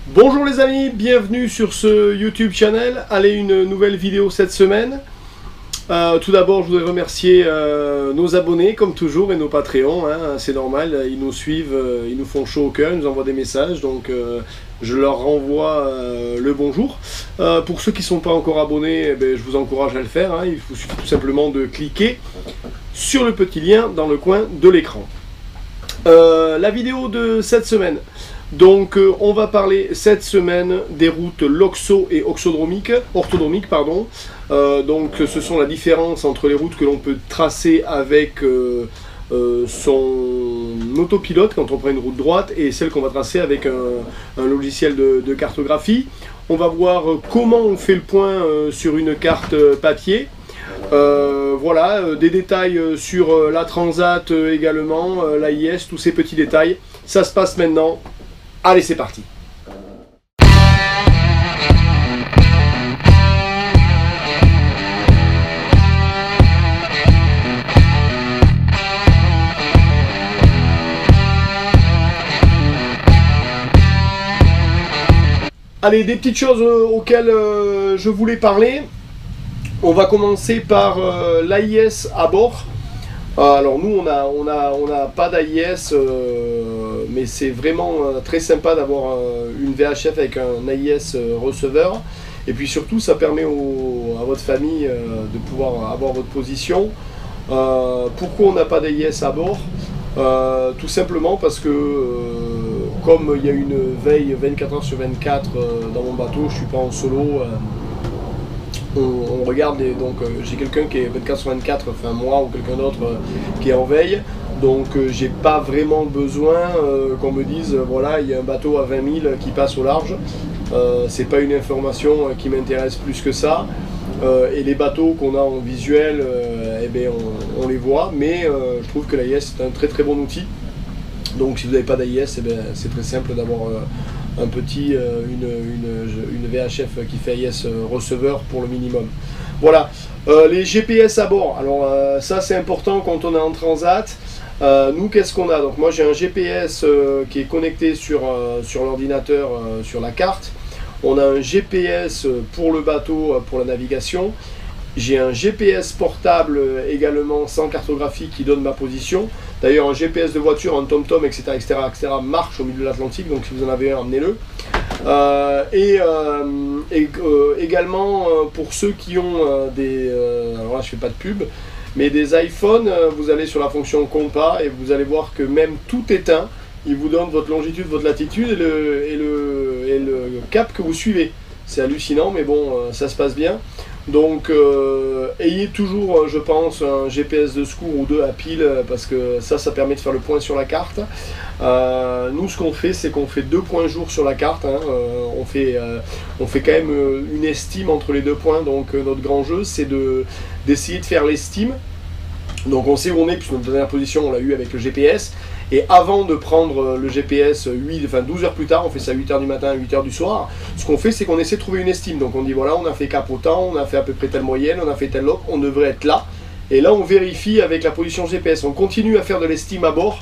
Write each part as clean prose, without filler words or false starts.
Bonjour les amis, bienvenue sur ce YouTube channel. Allez, une nouvelle vidéo cette semaine. Tout d'abord, je voudrais remercier nos abonnés, comme toujours, et nos Patreons, hein, c'est normal, ils nous suivent, ils nous font chaud au cœur, ils nous envoient des messages, donc je leur renvoie le bonjour. Pour ceux qui ne sont pas encore abonnés, eh bien, je vous encourage à le faire, hein, il vous suffit tout simplement de cliquer sur le petit lien dans le coin de l'écran. La vidéo de cette semaine. Donc on va parler cette semaine des routes loxo et orthodromiques. Donc ce sont la différence entre les routes que l'on peut tracer avec son autopilote quand on prend une route droite et celle qu'on va tracer avec un logiciel de cartographie. On va voir comment on fait le point sur une carte papier. Voilà, des détails sur la Transat également, l'AIS, tous ces petits détails. Ça se passe maintenant. Allez, c'est parti. Allez, des petites choses auxquelles je voulais parler. On va commencer par l'AIS à bord. Alors nous on a pas d'AIS, mais c'est vraiment très sympa d'avoir une VHF avec un AIS receveur. Et puis surtout ça permet à votre famille de pouvoir avoir votre position. Pourquoi on n'a pas d'AIS à bord? Tout simplement parce que comme il y a une veille 24 heures sur 24 dans mon bateau, je ne suis pas en solo. On regarde, donc j'ai quelqu'un qui est 24 sur 24, enfin moi ou quelqu'un d'autre qui est en veille, donc j'ai pas vraiment besoin qu'on me dise voilà il y a un bateau à 20 000 qui passe au large. C'est pas une information qui m'intéresse plus que ça, et les bateaux qu'on a en visuel, eh bien, on les voit, mais je trouve que l'AIS est un très très bon outil. Donc si vous n'avez pas d'AIS, eh bien, c'est très simple d'avoir un petit, une VHF qui fait AIS receveur pour le minimum. Voilà, les GPS à bord, alors ça c'est important quand on est en transat. Nous qu'est-ce qu'on a? Donc moi j'ai un GPS qui est connecté sur l'ordinateur, sur la carte. On a un GPS pour le bateau, pour la navigation. J'ai un GPS portable également sans cartographie qui donne ma position. D'ailleurs, un GPS de voiture, un TomTom, etc., marche au milieu de l'Atlantique, donc si vous en avez un, emmenez-le. Également, pour ceux qui ont alors là je fais pas de pub, mais des iPhones, vous allez sur la fonction compas et vous allez voir que même tout éteint, il vous donne votre longitude, votre latitude et le cap que vous suivez. C'est hallucinant, mais bon, ça se passe bien. Donc ayez toujours, je pense, un GPS de secours ou deux à pile, parce que ça permet de faire le point sur la carte. Nous ce qu'on fait, c'est qu'on fait 2 points jour sur la carte, hein. On fait quand même une estime entre les 2 points, donc notre grand jeu c'est d'essayer de faire l'estime. Donc on sait où on est, puisque notre dernière position on l'a eu avec le GPS. Et avant de prendre le GPS 12 heures plus tard, on fait ça à 8 h du matin, à 8 h du soir, ce qu'on fait c'est qu'on essaie de trouver une estime. Donc on dit voilà, on a fait cap autant, on a fait à peu près telle moyenne, on a fait tel lot, on devrait être là. Et là on vérifie avec la position GPS, on continue à faire de l'estime à bord.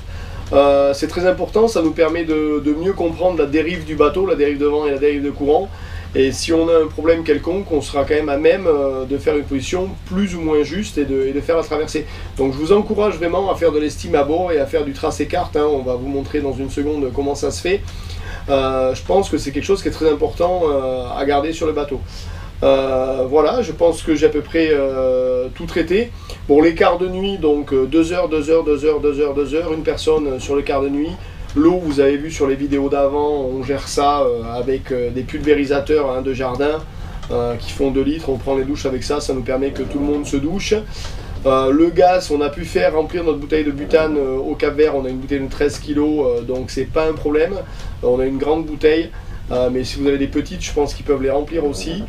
C'est très important, ça nous permet de mieux comprendre la dérive du bateau, la dérive de vent et la dérive de courant. Et si on a un problème quelconque, on sera quand même à même de faire une position plus ou moins juste et de faire la traversée. Donc je vous encourage vraiment à faire de l'estime à bord et à faire du tracé carte, hein. On va vous montrer dans une seconde comment ça se fait. Je pense que c'est quelque chose qui est très important à garder sur le bateau. Voilà, je pense que j'ai à peu près tout traité. Bon, les quarts de nuit, donc 2 heures, 2 heures, 2 heures, 2 heures, 2 heures, une personne sur le quart de nuit. L'eau, vous avez vu sur les vidéos d'avant, on gère ça avec des pulvérisateurs, hein, de jardin qui font 2 litres, on prend les douches avec ça, ça nous permet que tout le monde se douche. Le gaz, on a pu faire remplir notre bouteille de butane au Cap-Vert, on a une bouteille de 13 kg, donc c'est pas un problème. On a une grande bouteille, mais si vous avez des petites, je pense qu'ils peuvent les remplir aussi.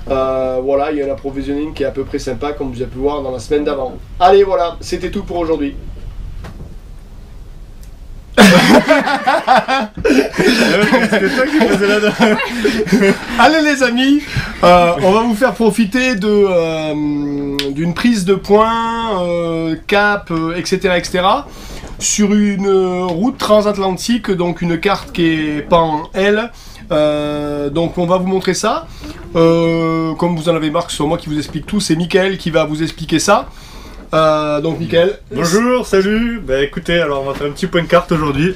Voilà, il y a un approvisionning qui est à peu près sympa, comme vous avez pu voir dans la semaine d'avant. Allez, voilà, c'était tout pour aujourd'hui. Allez les amis, on va vous faire profiter d'une prise de point, cap, etc. sur une route transatlantique, donc une carte qui est pas en L, Donc on va vous montrer ça. Comme vous en avez marre que ce soit moi qui vous explique tout, c'est Mickaël qui va vous expliquer ça. Donc Mickaël. Bonjour, salut. Bah écoutez, alors on va faire un petit point de carte aujourd'hui.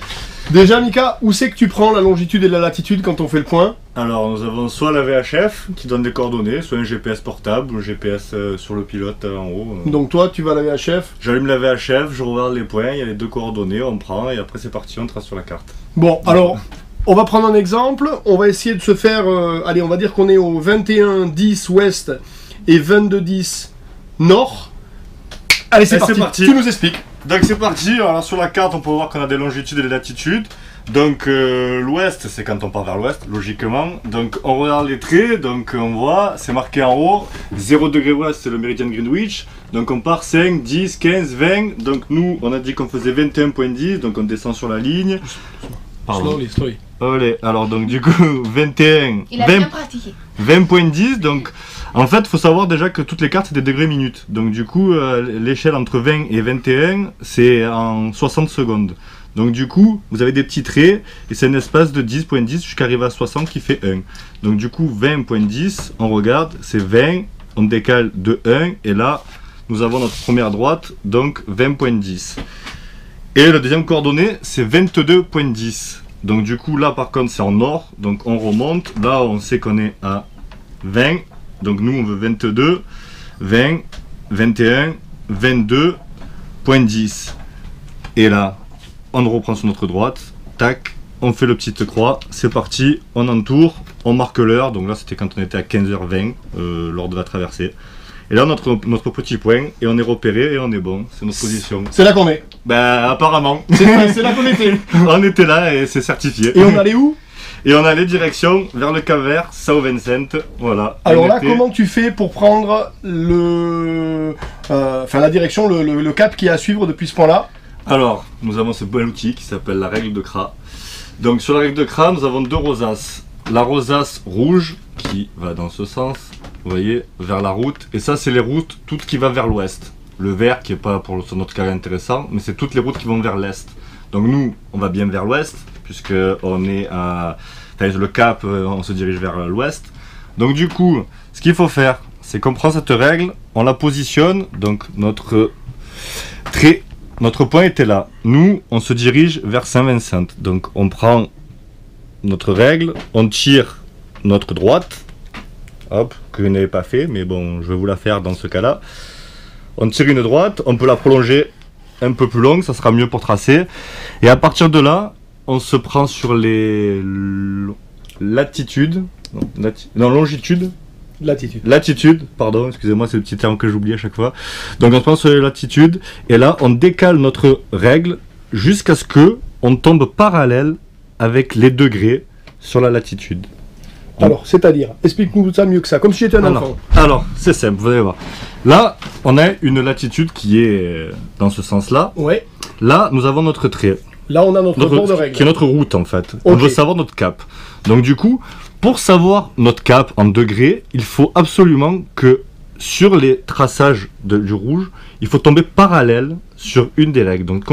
Déjà Mika, où c'est que tu prends la longitude et la latitude quand on fait le point? Alors nous avons soit la VHF qui donne des coordonnées, soit un GPS portable ou un GPS sur le pilote en haut. Donc toi tu vas à la VHF. J'allume la VHF, je regarde les points, il y a les deux coordonnées, on prend et après c'est parti, on trace sur la carte. Bon alors, on va prendre un exemple, on va essayer de se faire, allez on va dire qu'on est au 21-10 ouest et 22-10 nord. Allez c'est parti, tu nous expliques. Donc c'est parti, alors sur la carte on peut voir qu'on a des longitudes et des latitudes. Donc l'ouest c'est quand on part vers l'ouest, logiquement. Donc on regarde les traits, donc on voit, c'est marqué en haut, 0 degré ouest c'est le méridien de Greenwich. Donc on part 5, 10, 15, 20. Donc nous on a dit qu'on faisait 21.10, donc on descend sur la ligne. Pardon. Slowly. Allez, alors donc du coup 21, Il a bien pratiqué. 20.10, donc en fait il faut savoir déjà que toutes les cartes c'est des degrés minutes. Donc du coup l'échelle entre 20 et 21 c'est en 60 secondes. Donc du coup vous avez des petits traits et c'est un espace de 10.10 jusqu'à arriver à 60 qui fait 1. Donc du coup 20.10 on regarde c'est 20, on décale de 1 et là nous avons notre première droite donc 20.10. Et la deuxième coordonnée c'est 22.10. Donc du coup là par contre c'est en nord, donc on remonte, là on sait qu'on est à 20, donc nous on veut 22, 20, 21, 22.10. Et là on reprend sur notre droite, tac, on fait le petite croix, c'est parti, on entoure, on marque l'heure, donc là c'était quand on était à 15h20 lors de la traversée. Et là notre petit point, et on est repéré et on est bon, c'est notre position. C'est là qu'on est. Ben apparemment. C'est là qu'on était. On était là et c'est certifié. Et on allait où? Et on allait direction vers le Cap Vert, São Vicente, voilà. Alors là, comment tu fais pour prendre la direction, le cap qui est à suivre depuis ce point-là? Alors, nous avons ce bel outil qui s'appelle la règle de Kra. Donc sur la règle de Kra, nous avons deux rosaces. La rosace rouge qui va dans ce sens, vous voyez, vers la route. Et ça, c'est les routes toutes qui vont vers l'ouest. Le vert qui n'est pas pour notre cas intéressant, mais c'est toutes les routes qui vont vers l'est. Donc nous, on va bien vers l'ouest, puisque on est à le cap, on se dirige vers l'ouest. Donc du coup, ce qu'il faut faire, c'est qu'on prend cette règle, on la positionne, donc notre point était là. Nous, on se dirige vers Saint-Vincent. Donc on prend notre règle, on tire notre droite, hop, que vous n'avez pas fait, mais bon, je vais vous la faire dans ce cas-là. On tire une droite, on peut la prolonger un peu plus longue, ça sera mieux pour tracer. Et à partir de là, on se prend sur les latitudes, longitude. Latitude, pardon, excusez-moi, c'est le petit terme que j'oublie à chaque fois. Donc on se prend sur les latitudes, et là, on décale notre règle jusqu'à ce que on tombe parallèle avec les degrés sur la latitude. Alors, c'est-à-dire, explique-nous ça mieux que ça, comme si j'étais un enfant. Alors, c'est simple, vous allez voir. Là, on a une latitude qui est dans ce sens-là. Ouais. Là, nous avons notre trait. Là, on a notre bord de règle. Qui est notre route, en fait. Okay. On veut savoir notre cap. Donc, du coup, pour savoir notre cap en degrés, il faut absolument que sur les traçages du rouge, il faut tomber parallèle sur une des règles. Donc,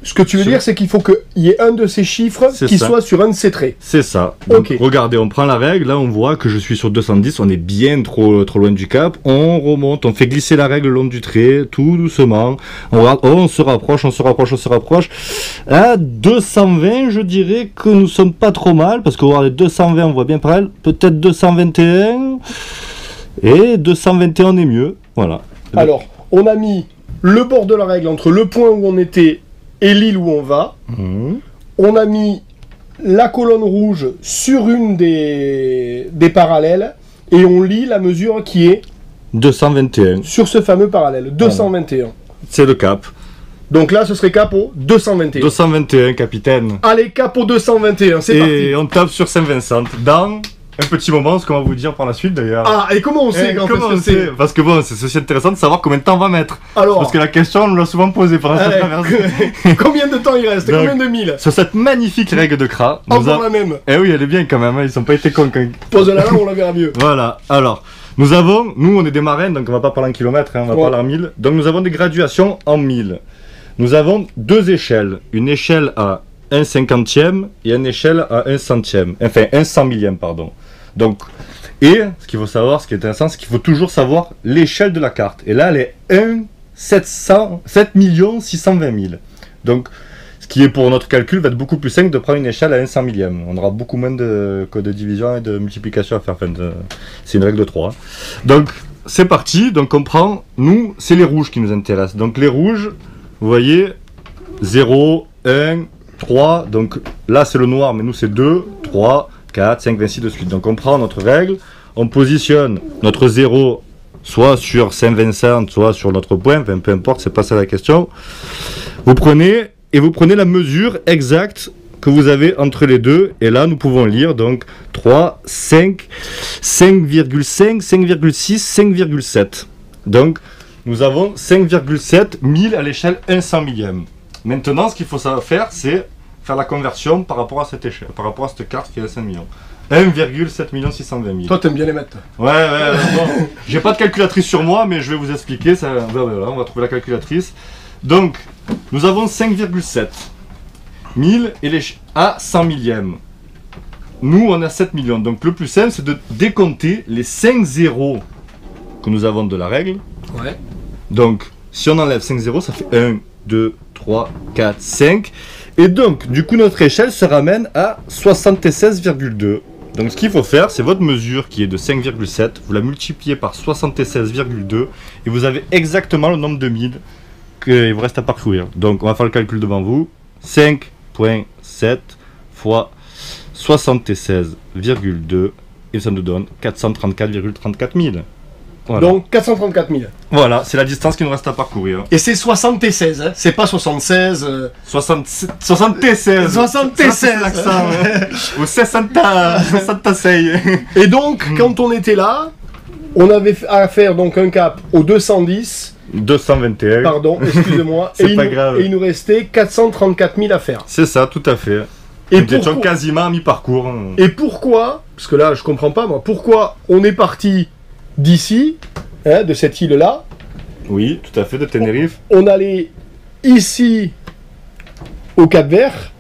ce que tu veux dire, c'est qu'il faut qu'il y ait un de ces chiffres qui soit sur un de ces traits. C'est ça. Donc, regardez, on prend la règle, là on voit que je suis sur 210, on est bien trop loin du cap. On remonte, on fait glisser la règle le long du trait, tout doucement. On regarde, on se rapproche, on se rapproche, on se rapproche. À 220, je dirais que nous sommes pas trop mal, parce que regardez, 220, on voit bien parallèle. Peut-être 221. Et 221, on est mieux. Voilà. Alors, on a mis le bord de la règle entre le point où on était et l'île où on va. On a mis la colonne rouge sur une des parallèles et on lit la mesure qui est 221. Sur ce fameux parallèle, 221. Voilà. C'est le cap. Donc là, ce serait cap au 221. 221, capitaine. Allez, cap au 221, c'est parti. Et on tape sur Saint-Vincent dans un petit moment, ce qu'on va vous dire par la suite d'ailleurs. Ah, et comment on sait comment on sait? Parce que bon, c'est aussi intéressant de savoir combien de temps on va mettre. Alors, parce que la question, on nous l'a souvent posée pendant cette traversée. Combien de temps il reste? Donc, combien de milles? Sur cette magnifique règle de Kra. Encore la même. Eh oui, elle est bien quand même, hein, ils sont pas été cons quand même. Pose-la là, on la verra mieux. Voilà, alors, nous on est des marins, donc on va pas parler en kilomètres, hein, on va parler en milles. Donc nous avons des graduations en milles. Nous avons deux échelles. Une échelle à 1 cinquantième et une échelle à 1 centième. Enfin, 1 cent millième, pardon. Donc, et ce qu'il faut savoir, ce qui est intéressant, c'est qu'il faut toujours savoir l'échelle de la carte. Et là, elle est 7 620 000. Donc, ce qui est pour notre calcul va être beaucoup plus simple de prendre une échelle à 1 cent millième. On aura beaucoup moins de code de division et de multiplication à faire. Enfin, c'est une règle de 3. Donc, c'est parti. Donc, on prend, nous, c'est les rouges qui nous intéressent. Donc, les rouges, vous voyez, 0, 1, 3. Donc, là, c'est le noir, mais nous, c'est 2, 3, 4, 5, 26 de suite. Donc, on prend notre règle, on positionne notre 0 soit sur Saint-Vincent, soit sur notre point, enfin, peu importe, c'est pas ça la question. Vous prenez la mesure exacte que vous avez entre les deux, et là nous pouvons lire donc 3, 5, 5,5, 5,6, 5,7. Donc nous avons 5,7 1000 à l'échelle 1 cent millième. Maintenant, ce qu'il faut faire, c'est faire la conversion par rapport à cette échelle, par rapport à cette carte qui est à 5 millions. 1,7 620 000. Toi, t'aimes bien les mettre. Ouais, bon. J'ai pas de calculatrice sur moi, mais je vais vous expliquer. Ça, voilà, on va trouver la calculatrice. Donc, nous avons 5,7 1000 à 100 millième. Nous, on a 7 millions. Donc, le plus simple, c'est de décompter les 5 zéros que nous avons de la règle. Ouais. Donc, si on enlève 5 zéros, ça fait 1, 2, 3, 4, 5. Et donc, du coup, notre échelle se ramène à 76,2. Donc, ce qu'il faut faire, c'est votre mesure qui est de 5,7. Vous la multipliez par 76,2 et vous avez exactement le nombre de 1000 qu'il vous reste à parcourir. Donc, on va faire le calcul devant vous. 5,7 fois 76,2 et ça nous donne 434,34 000. Voilà. Donc 434 000. Voilà, c'est la distance qu'il nous reste à parcourir. Et c'est 76, hein. C'est pas 76. 76. 76. L'accent, ouais. Ou 66. Et donc, quand on était là, on avait à faire donc un cap au 210. 221. Pardon, excusez-moi. C'est pas grave. Et il nous restait 434 000 à faire. C'est ça, tout à fait. Et nous étions quasiment à mi-parcours. Et pourquoi, parce que là je comprends pas moi, pourquoi on est parti d'ici, hein, de cette île-là. Oui, tout à fait, de Tenerife. On allait ici, au Cap-Vert.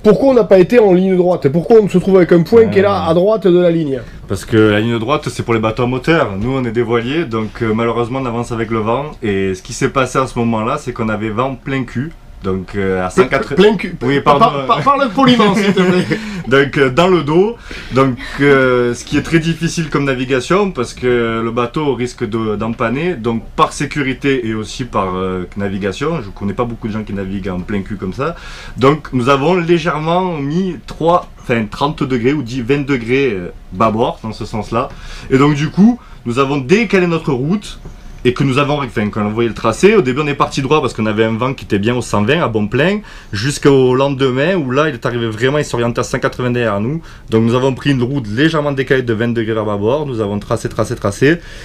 Pourquoi on n'a pas été en ligne droite? Pourquoi on se trouve avec un point qui est là, à droite de la ligne? Parce que la ligne droite, c'est pour les bateaux à moteur. Nous, on est des voiliers, donc malheureusement, on avance avec le vent. Et ce qui s'est passé à ce moment-là, c'est qu'on avait vent plein cul. Donc à 180... Plein cul. Oui, pardon. Parle poliment, s'il te plaît. Donc dans le dos. Donc ce qui est très difficile comme navigation parce que le bateau risque d'empanner. Donc par sécurité et aussi par navigation. Je connais pas beaucoup de gens qui naviguent en plein cul comme ça. Donc nous avons légèrement mis 30 degrés ou 20 degrés bâbord dans ce sens-là. Et donc du coup, nous avons décalé notre route. Et que nous avons, quand on voyait le tracé, au début on est parti droit parce qu'on avait un vent qui était bien au 120 à bon plein, jusqu'au lendemain où là il est arrivé vraiment, il s'orientait à 180 derrière nous. Donc nous avons pris une route légèrement décalée de 20 degrés vers bâbord, nous avons tracé,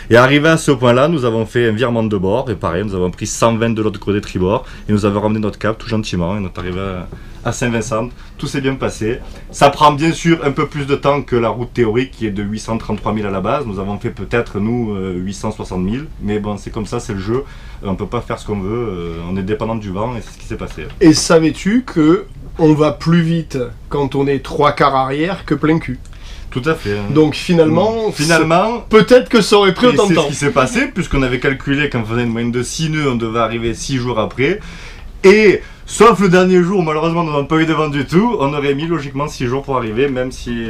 et arrivé à ce point-là, nous avons fait un virement de bord, et pareil, nous avons pris 120 de l'autre côté tribord, et nous avons ramené notre cap tout gentiment, et nous sommes arrivés à Saint-Vincent. Tout s'est bien passé. Ça prend bien sûr un peu plus de temps que la route théorique qui est de 833 000 à la base. Nous avons fait peut-être, nous, 860 000. Mais bon, c'est comme ça, c'est le jeu. On ne peut pas faire ce qu'on veut. On est dépendant du vent et c'est ce qui s'est passé. Et savais-tu que on va plus vite quand on est 3/4 arrière que plein cul? Tout à fait. Donc finalement peut-être que ça aurait pris autant de temps. C'est ce qui s'est passé, puisqu'on avait calculé qu'en faisant une moyenne de 6 nœuds, on devait arriver 6 jours après. Et sauf le dernier jour, malheureusement, nous n'avons pas eu de vent du tout. On aurait mis logiquement 6 jours pour arriver, même si...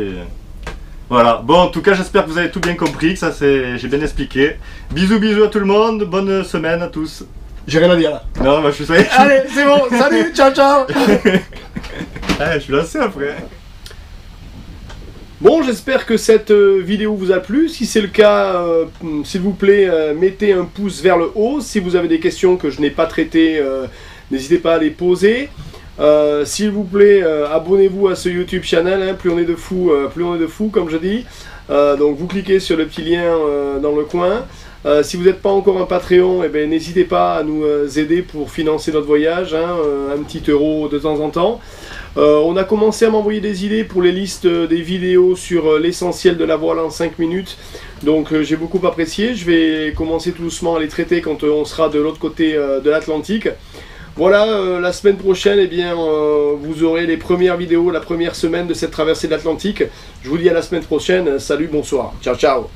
Voilà. Bon, en tout cas, j'espère que vous avez tout bien compris, que ça j'ai bien expliqué. Bisous à tout le monde, bonne semaine à tous. J'ai rien à dire là. Non, bah je suis... Allez, c'est bon, salut, ciao. Je suis lancé après. Bon, j'espère que cette vidéo vous a plu. Si c'est le cas, s'il vous plaît, mettez un pouce vers le haut. Si vous avez des questions que je n'ai pas traitées, n'hésitez pas à les poser. S'il vous plaît, abonnez-vous à ce YouTube channel. Hein, plus on est de fous, comme je dis. Donc vous cliquez sur le petit lien dans le coin. Si vous n'êtes pas encore un Patreon, eh ben, n'hésitez pas à nous aider pour financer notre voyage. Hein, un petit euro de temps en temps. On a commencé à m'envoyer des idées pour les listes des vidéos sur l'essentiel de la voile en 5 minutes. Donc j'ai beaucoup apprécié. Je vais commencer tout doucement à les traiter quand on sera de l'autre côté de l'Atlantique. Voilà, la semaine prochaine, eh bien, vous aurez les premières vidéos, la première semaine de cette traversée de l'Atlantique. Je vous dis à la semaine prochaine. Salut, bonsoir. Ciao, ciao.